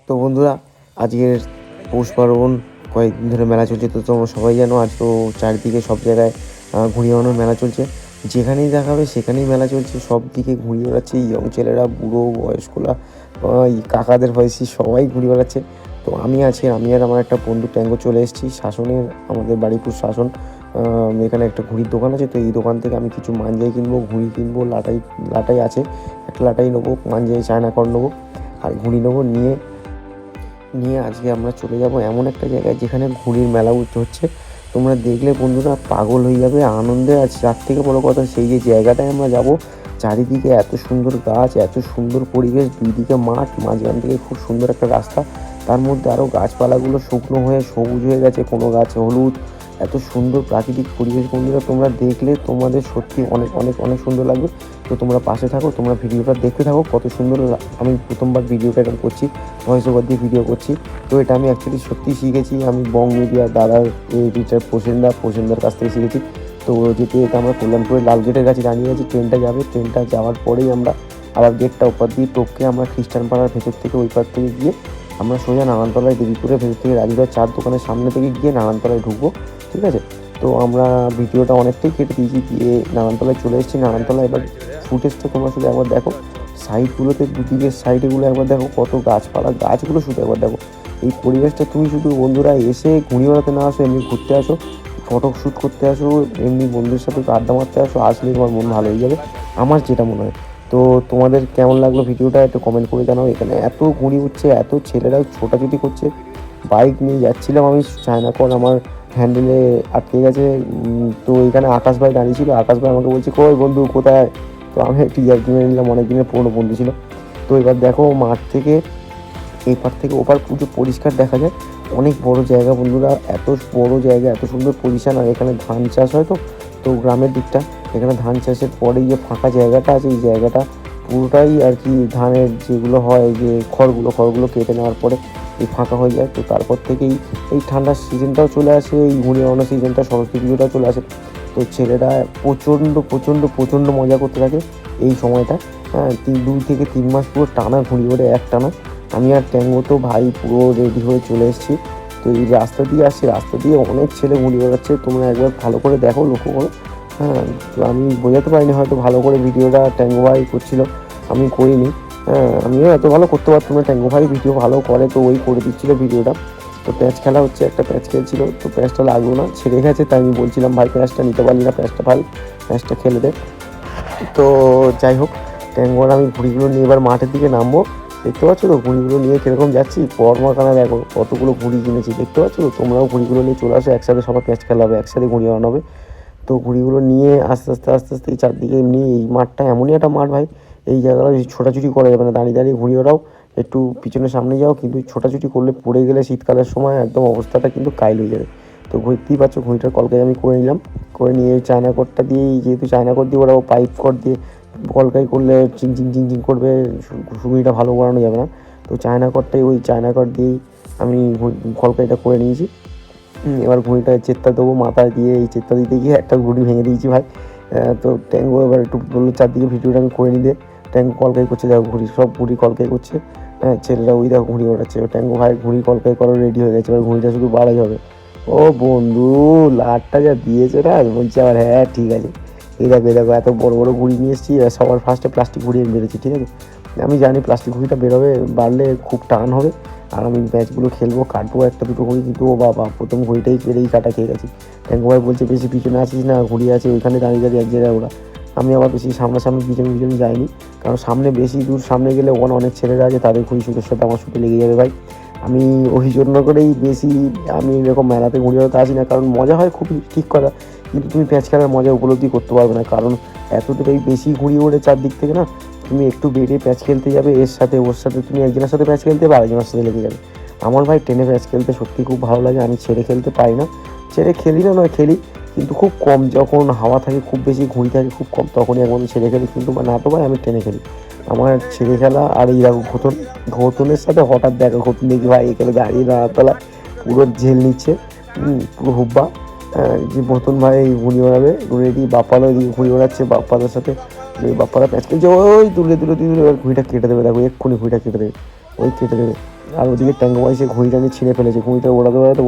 তো বন্ধুরা, আজকের পৌষ পার্বণ কয়েকদিন ধরে মেলা চলছে। তো তোমরা সবাই জানো, আজ তো চারিদিকে সব জায়গায় ঘুড়ি ওড়ানোর মেলা চলছে। যেখানেই দেখাবে সেখানেই মেলা চলছে, সব দিকে ঘুড়ি ওড়াচ্ছে। ইয়ং ছেলেরা, বুড়ো বয়স্করা, কাকাদের বয়সী সবাই ঘুড়ি ওড়াচ্ছে। তো আমি আর আমার একটা বন্ধু ট্যাঙ্গো চলে এসেছি শাসনের, আমাদের বাড়িপুর শাসন। এখানে একটা ঘুড়ির দোকান আছে। তো এই দোকান থেকে আমি কিছু মাঞ্জাই কিনবো, ঘুড়ি কিনবো, লাটাই আছে, একটা লাটাই নেবো, মাঞ্জাই চায়না কর নেবো আর ঘুড়ি নেবো। নিয়ে আজকে আমরা চলে যাব এমন একটা জায়গায় যেখানে ঘুড়ির মেলা হচ্ছে। তোমরা দেখলে বন্ধুরা পাগল হয়ে যাবে আনন্দে। আজ তার থেকে বড় কথা, সেই যে জায়গাটায় আমরা যাব, চারিদিকে এত সুন্দর গাছ, এত সুন্দর পরিবেশ, দুই দিকে মাঠ, মাঝখান থেকে খুব সুন্দর একটা রাস্তা, তার মধ্যে আরও গাছপালাগুলো শুকনো হয়ে সবুজ হয়ে গেছে, কোনো গাছ হলুদ। এত সুন্দর প্রাকৃতিক পরিবেশ বন্ধুরা, তোমরা দেখলে তোমাদের সত্যি অনেক অনেক অনেক সুন্দর লাগবে। তো তোমরা পাশে থাকো, তোমরা ভিডিওটা দেখতে থাকো। কত সুন্দর, আমি প্রথমবার ভিডিওটা এরকম করছি, ভয়েস ওভার দিয়ে ভিডিও করছি। তো এটা আমি অ্যাকচুয়ালি সত্যি শিখেছি, আমি বং মিডিয়া দাদার এডিটার প্রসেনদার কাছ থেকে শিখেছি। তো যেতে আমরা কল্যাণপুরের লাল গেটের কাছে দাঁড়িয়ে আছি, ট্রেনটা যাবে। ট্রেনটা যাওয়ার পরেই আমরা আবার গেটটা ওপার দিয়ে টপকে আমরা খ্রিস্টান পাড়ার ভেতর থেকে ওই পার থেকে গিয়ে আমরা সোজা নারায়ণতলায়, দেবীপুরের ভেতর থেকে রাজুদার চার দোকানের সামনে থেকে গিয়ে নারায়ণতলায় ঢুকবো। ঠিক আছে? তো আমরা ভিডিওটা অনেকটাই কেটে দিয়েছি, দিয়ে নারায়ণতলায় চলে এসেছি। নারায়ণতলায় এবার ফুটেজটা তোমরা শুধু একবার দেখো, সাইডগুলোতে, দুদিকের সাইডেগুলো একবার দেখো, কত গাছপালা, গাছগুলো শুধু একবার দেখো। এই পরিবেশটা তুমি শুধু বন্ধুরা এসে ঘুড়ি ওড়াতে না আসো, এমনি ঘুরতে আসো, ফটো শ্যুট করতে আসো, এমনি বন্ধুদের সাথে আড্ডা মারতে আসো, আসলে তোমার মন ভালো হয়ে যাবে, আমার যেটা মনে হয়। তো তোমাদের কেমন লাগলো ভিডিওটা একটু কমেন্ট করে জানাও। এখানে এত ঘুড়ি উঠছে, এত ছেলেরাও ছোটাছুটি করছে। বাইক নিয়ে যাচ্ছিলাম আমি, চায়নাকল আমার হ্যান্ডেলে আটকে গেছে। তো এখানে আকাশ ভাই দাঁড়িয়ে ছিল, আকাশ ভাই আমাকে বলছে, কই বন্ধু কোথায়? তো আমি একটু ইয়ার্কি মেরে নিলাম, অনেক দিনের পুরোনো বন্ধু ছিল। তো এবার দেখো, মাঠ থেকে এপার থেকে ওপার পুরো পরিষ্কার দেখা যায়। অনেক বড় জায়গা বন্ধুরা, এত বড় জায়গা, এত সুন্দর পজিশন। আর এখানে ধান চাষ হয়, তো গ্রামের দিকটা, এখানে ধান চাষের পরে যে ফাঁকা জায়গাটা আছে, এই জায়গাটা পুরোটাই আর কি ধানের যেগুলো হয়, যে খড়গুলো কেটে নেওয়ার পরে এই ফাঁকা হয়ে যায়। তো তারপর থেকেই এই ঠান্ডার সিজনটাও চলে আসে, এই ঘুড়ি ওড়ানো সিজনটা, সরস্বতী পুজোটাও চলে আসে। তো ছেলেরা প্রচণ্ড প্রচণ্ড প্রচণ্ড মজা করতে থাকে এই সময়টা। হ্যাঁ, 2 থেকে 3 মাস পুরো টানা ঘুড়ি ওড়ে, এক টানা। আমি আর ট্যাঙ্গো তো ভাই পুরো রেডি হয়ে চলে এসেছি। তো এই রাস্তা দিয়ে আসছি, রাস্তা দিয়ে অনেক ছেলে ঘুড়ি ওড়াচ্ছে, তোমরা একবার ভালো করে দেখো, লক্ষ্য করো। হ্যাঁ, তো আমি বোঝাতে পারিনি হয়তো ভালো করে ভিডিওটা, ট্যাঙ্গো ভাই করছিল, আমি করিনি। হ্যাঁ, আমিও এত ভালো করতে পারতাম না, ট্যাঙ্গো ভাই ভিডিও ভালো করে, তো ওই করে দিচ্ছিলো ভিডিওটা। তো প্যাঁচ খেলা হচ্ছে, একটা প্যাঁচ খেলছিল, তো প্যাঁচটা লাগলো না, ছেড়ে গেছে। তাই আমি বলছিলাম, ভাই প্যাঁচটা নিতে পারলি না, প্যাঁচটা ভাই, প্যাঁচটা খেলে দে। তো যাই হোক, ট্যাঙ্গোর আমি ঘুড়িগুলো নিয়ে এবার মাঠের দিকে নামবো। দেখতে পাচ্ছ তো ঘুড়িগুলো নিয়ে কীরকম যাচ্ছি, পরমাখানা দেখো কতগুলো ঘুড়ি কিনেছি, দেখতে পাচ্ছ তো। তোমরাও ঘুড়িগুলো নিয়ে চলে আসো, একসাথে সবাই প্যাঁচ খেলা হবে, একসাথে ঘুড়ি বানানো হবে। তো ঘুড়িগুলো নিয়ে আস্তে আস্তে আস্তে আস্তে এই চারদিকে, এমনি এই মাঠটা এমনই একটা মাঠ ভাই, এই জায়গাটা ছোটাছুটি করা যাবে না, দাঁড়িয়ে দাঁড়িয়ে ঘুড়ি ওড়াও, একটু পিছনে সামনে যাও, কিন্তু ছোটাছুটি করলে পড়ে গেলে শীতকালের সময় একদম অবস্থাটা কিন্তু কাইল হয়ে যাবে। তো দেখতেই পাচ্ছ ঘুড়িটার কলকাই আমি করে নিলাম, করে নিয়ে চায়না কটটা দিয়েই, যেহেতু চায়না কট দিয়ে ওরাও, পাইপ কট দিয়ে কলকাই করলে চিং করবে, ঘুড়িটা ভালো বানানো যাবে না। তো চায়না কটটাই, ওই চায়না কট দিয়েই আমি কলকাইটা করে নিয়েছি। এবার ঘুড়িটায় চেত্তা দেবো মাথায় দিয়ে, এই চেত্তা দিতে গিয়ে একটা ঘুড়ি ভেঙে দিয়েছি ভাই। তো ট্যাঙ্গো এবার একটু বললো চারদিকে ভিডিওটা আমি করে নিতে। ট্যাঙ্গো কলকাই করছে, দেখো সব ঘুড়ি কলকাই করছে। হ্যাঁ, ছেলেরা ওই দেখো ঘুড়ি ওঠাচ্ছে, ট্যাঙ্গো ভাই ঘুড়ি কলকাই করা রেডি হয়ে গেছে, এবার ঘুড়িটা শুধু বাড়াই হবে। ও বন্ধু, লাটটা যা দিয়েছে না, বলছি আবার হ্যাঁ ঠিক আছে। এই দেখো এত বড় বড় ঘুড়ি নিয়ে এসেছি, সবার ফার্স্টে প্লাস্টিক ঘুড়ি আমি বেরোচ্ছি, ঠিক আছে? আমি জানি প্লাস্টিক ঘুড়িটা বেরোবে, বাড়লে খুব টান হবে, আর আমি ম্যাচগুলো খেলবো, কাটবো একটা দুটো ঘুড়ি, কিন্তু ও বাবা প্রথম ঘুড়িটাই পেরেই কাটা খেয়ে গেছি। ট্যাঙ্গো ভাই বলছে, বেশি পিছনে আছিস না, ঘুড়ি আছে ওইখানে দাঁড়িয়ে দাঁড়িয়ে এক জায়গায় ওরা। আমি আবার বেশি সামনাসামনি পিছনে যাইনি, কারণ সামনে বেশি দূর সামনে গেলে ওখানে অনেক ছেলেরা আছে, তাদের ঘুড়ি শুটের সাথে আমার শুটে লেগে যাবে ভাই। আমি ওই জন্য করেই বেশি আমি এরকম মেলাতে ঘুড়ি ওড়াতে আসি না, কারণ মজা হয় খুবই, ঠিক কথা, কিন্তু তুমি প্যাঁচ খেলার মজা উপলব্ধি করতে পারবে না, কারণ এতটাই বেশি ঘুড়ি ওড়ে চারদিক থেকে না। তুমি একটু বেরিয়ে প্যাঁচ খেলতে যাবে, এর সাথে ওর সাথে, তুমি একজনের সাথে প্যাঁচ খেলতে যাবে, আরেকজনের সাথে লেগে যাবে। আমার ভাই ট্রেনে প্যাঁচ খেলতে সত্যি খুব ভালো লাগে, আমি ছেড়ে খেলতে পারি না, ছেড়ে খেলি না, নয় খেলি কিন্তু খুব কম, যখন হাওয়া থাকে খুব বেশি, ঘুড়ি থাকে খুব কম, তখনই একমাত্র ছেড়ে খেলি, কিন্তু না তো ভাই আমি ট্রেনে খেলি। আমার ছেড়ে খেলা আর এই দেখো ঘোতনের সাথে হঠাৎ দেখা, ঘোতন দেখি ভাই এখানে দাঁড়িয়ে দাঁড়াতলা পুরো ঝেল নিচ্ছে, পুরো হুব্বা। যে ঘোতন ভাই ঘুড়ি ওড়াবে রেডি, বাপ্পালা ওইদিকে ঘুড়ি ওড়াচ্ছে, বাপ্পাদের সাথে বাপ্পারা প্যাঁচ খেলছে, ওই তুলে এবার ঘুড়িটা কেটে দেবে, দেখো এক্ষুনি ঘুড়িটা কেটে দেবে, ওই কেটে দেবে। আর ওদিকে ট্যাঙ্গো এসে ঘড়িটা নিয়ে ছিঁড়ে ফেলেছে, ঘড়িটা ওড়াতে ওড়াতে